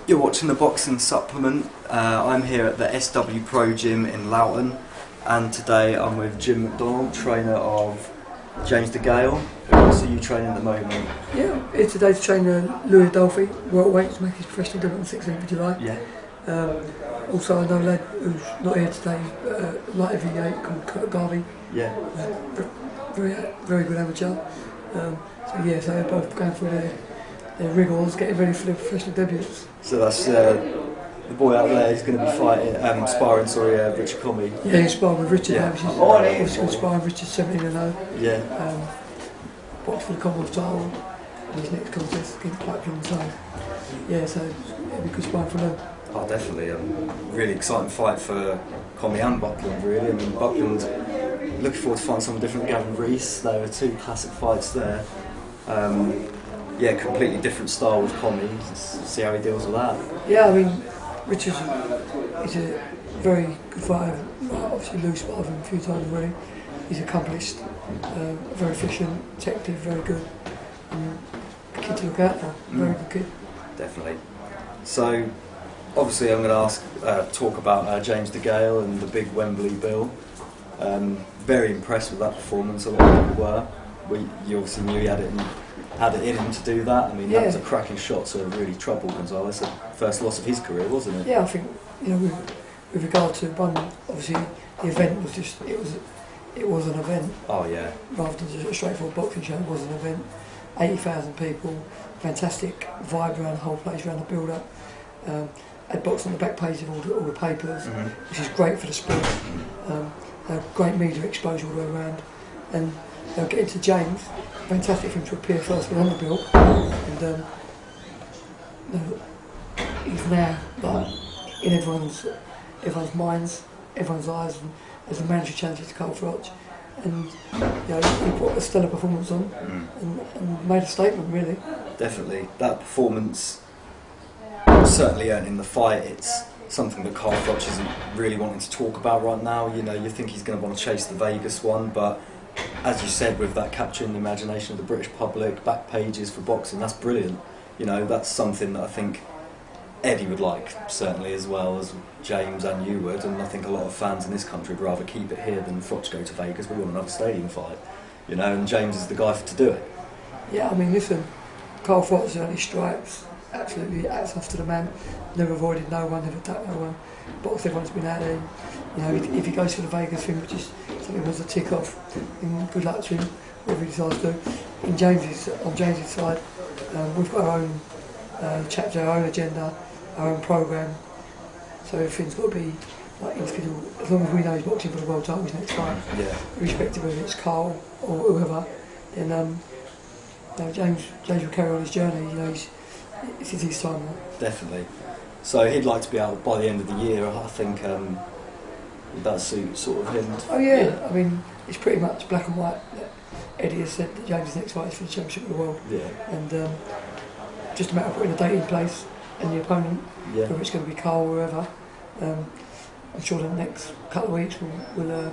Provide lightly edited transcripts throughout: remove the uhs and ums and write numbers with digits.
You're watching the Boxing Supplement. I'm here at the SW Pro Gym in Loughton, and today I'm with Jim McDonnell, trainer of James DeGale. Who else are you training at the moment? Yeah, here today to train Louis Adolphe, welterweight, to make his professional debut on the 16th of July. Yeah. Also, I know a lad who's not here today, light heavyweight called Kurt Garvey. Yeah. Very good amateur. So they're both going through their rigors, getting ready for their professional debuts. So that's the boy out there who's going to be sparring Richard Comey. Yeah, he's sparring with Richard Yeah. now, which is obviously good sparring. Richard's 17-0. Yeah. Boxed for the Commonwealth title in his next contest against Buckland. So it'll be good sparring for them. Oh, definitely. Really exciting fight for Comey and Buckland, really. I mean, Buckland, looking forward to find someone different than Gavin Rees. There were two classic fights there. Completely different style with Comey. Let's see how he deals with that. Yeah, I mean, Richard is a very good fighter. Obviously, Lou's sparred him a few times already. He's accomplished, very efficient, technically very good. A kid to look out for. Very good kid. Definitely. So, obviously, I'm going to talk about James DeGale and the big Wembley bill. Very impressed with that performance. A lot of people were. You obviously knew he had it in him to do that. I mean, that was a cracking shot to really trouble Gonzalez. The first loss of his career, wasn't it? Yeah, I think with regard to one, obviously the event was it was an event. Oh yeah. Rather than just a straightforward boxing show, it was an event. 80,000 people, fantastic vibe around the whole place, around the build-up. Had boxed on the back page of all the papers, which is great for the sport. Great media exposure all the way around, and they'll get into James. Fantastic for him to appear first on the bill, and he's now in everyone's minds, everyone's eyes, and as a mandatory challenger to Carl Froch, and he put a stellar performance on and made a statement, really. Definitely, that performance certainly earning the fight. It's something that Carl Froch isn't really wanting to talk about right now. You think he's going to want to chase the Vegas one, but as you said, with that capturing the imagination of the British public, back pages for boxing, that's brilliant. That's something that I think Eddie would like, certainly, as well as James and you would, and I think a lot of fans in this country would rather keep it here than Froch go to Vegas. We want another stadium fight, and James is the guy to do it. Yeah, I mean, listen, Carl Froch earned his stripes. Absolutely, hats off to the man. Never avoided no one, never attacked no one. Boxed everyone's been out there. If he goes for the Vegas thing, which is something that was a tick off, and good luck to him, whatever he decides to do. On James's side, we've got our own chapter, our own agenda, our own programme. So everything's got to be individual. As long as we know he's boxing for the world title his next fight, irrespective of if it's Carl or whoever, then James will carry on his journey. It's his time now. Definitely. So he'd like to be out by the end of the year. I think would that suit sort of him? Oh yeah. I mean, it's pretty much black and white. Eddie has said that James' next fight is for the championship of the world. Yeah. And just a matter of putting a date in place and the opponent, whether it's going to be Carl or whoever. I'm sure the next couple of weeks will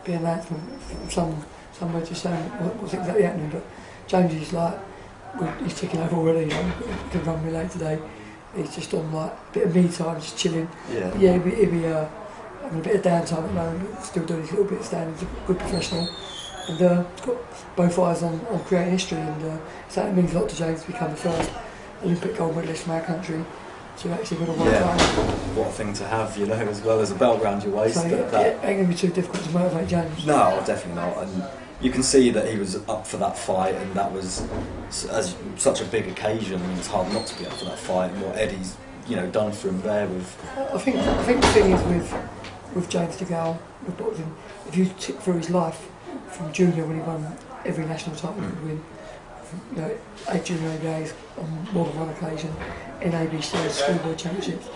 be an announcement from somewhere just saying what's exactly happening. But James is he's taking over already. He can run me late today. He's just on a bit of me time, just chilling. Yeah. He'll be having a bit of downtime at the moment, still doing his little bit of standing. He's a good professional, and he's got both eyes on creating history. And so it means a lot to James to become the first Olympic gold medalist from our country to actually win a world title. What a thing to have, as well as a belt round your waist. So it ain't going to be too difficult to motivate James. No, definitely not. And you can see that he was up for that fight, and that was such a big occasion. I mean, it's hard not to be up for that fight. And what Eddie's, done for him there with. I think the thing is with James DeGale, with boxing, if you tick through his life from junior when he won every national title he could win, 8 junior ABAs on more than one occasion, NABCs, schoolboy championships.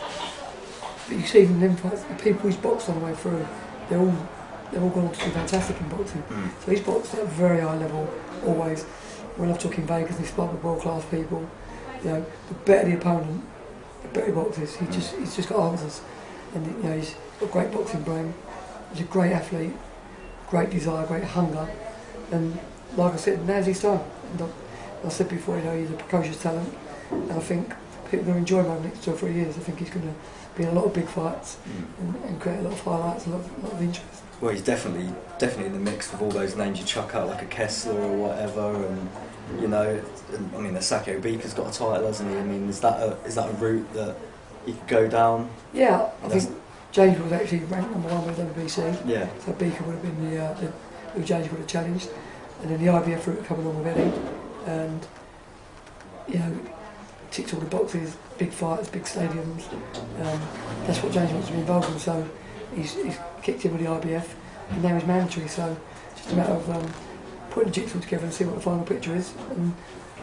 But you see from them fights, the people he's boxed on the way through, they've all gone on to do fantastic in boxing. So he's boxed at a very high level, always. When I'm talking Vegas, he's fought with world-class people. The better the opponent, the better he boxes. He's just got answers, and he's got a great boxing brain. He's a great athlete, great desire, great hunger, and like I said, now's his time. And I said before, he's a precocious talent, and I think people are going to enjoy him over the next 2 or 3 years. I think he's going to be in a lot of big fights and create a lot of highlights, a lot of interest. Well, he's definitely in the mix with all those names you chuck out, like a Kessler or whatever, and you know, I mean, Asako Beaker's got a title, hasn't he? I mean, is that a route that he could go down? Yeah, I think James was actually ranked #1 with WBC. Yeah. So Beaker would have been who James would have challenged, and then the IBF route coming on with Eddie, and you know, ticked all the boxes, big fights, big stadiums. That's what James wants to be involved in. So he's kicked in with the IBF, and now he's mandatory. So it's just a matter of putting the jigsaw together and see what the final picture is. And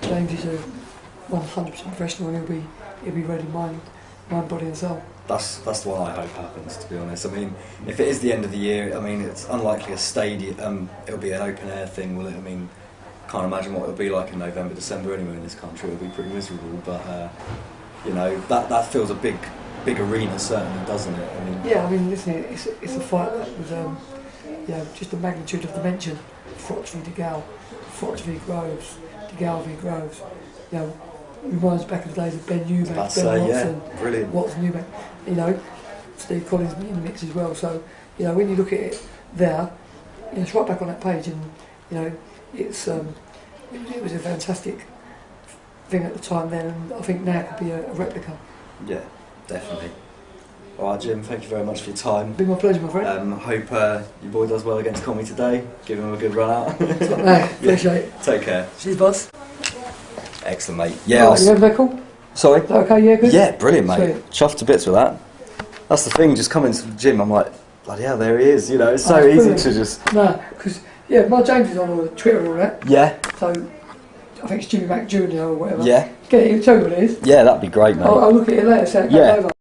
James is a 100% professional, and he'll be ready, mind, body, and soul. That's what I hope happens, to be honest. I mean, if it is the end of the year, I mean, it's unlikely a stadium. It'll be an open air thing, will it? I mean, can't imagine what it'll be like in November, December anyway in this country. It'll be pretty miserable, but you know, that feels a big arena, certainly, doesn't it? I mean, yeah, I mean, listen, it's a fight that was, you know, just the magnitude of dimension. Froch v DeGale, Froch v Groves, DeGale v Groves. You know, reminds back of the days of Ben Eubank, Ben Watson, Watson, Eubank. You know, Steve Collins in the mix as well. So, you know, when you look at it there, you know, it's right back on that page, and you know, it was a fantastic thing at the time then, and I think now it could be a replica. Yeah, definitely. All right, Jim, thank you very much for your time. It's been my pleasure, my friend. Hope your boy does well against Comey today. Give him a good run out. Appreciate it. Take care. Cheers, boss. Excellent, mate. Yeah. You have that cool? Sorry? Is that okay, yeah, good? Yeah, brilliant, mate. Sweet. Chuffed to bits with that. That's the thing, just coming to the gym, I'm like, bloody hell, there he is. You know, it's so easy to just... No, because, yeah, my James is on all the Twitter and all that. Yeah. So, I think it's Jimmy Mac Jr. or whatever. Yeah. Get it, tell me what it is. Yeah, that'd be great, mate. I'll look at it later, so it goes over.